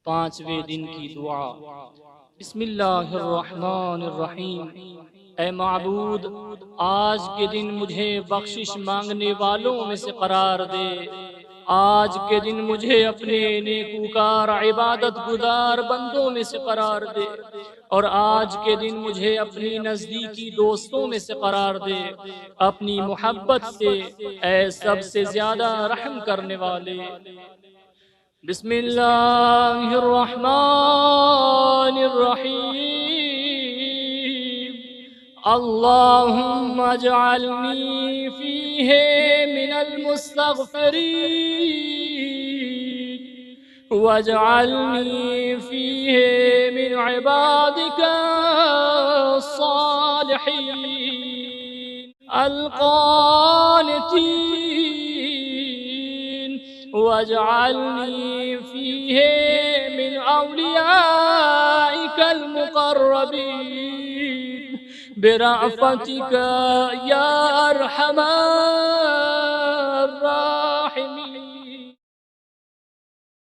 पांचवें दिन की दुआ। बिस्मिल्लाहिर्रहमानिर्रहीम। ऐ माबूद, आज के दिन मुझे बख्शिश मांगने वालों में से करार दे। आज के दिन मुझे अपने नेकूकार इबादत गुजार बंदों में से करार दे। और आज के दिन मुझे अपनी नज़दीकी दोस्तों में से करार दे, अपनी मोहब्बत से, ऐ सबसे ज्यादा रहम करने वाले। बिस्मिल्लाहिर्रहमानिर्रहीम। अल्लाहुम्मा अजअलनी फीहे मिनल मुस्तगफिरीन वजअलनी फीहे मिन इबादिका सालिहीन अल क़ानितीन वजअलनी फीहे मिन औलियाइकल मुक़र्रबीन बिरअफ़तिका या अरहमर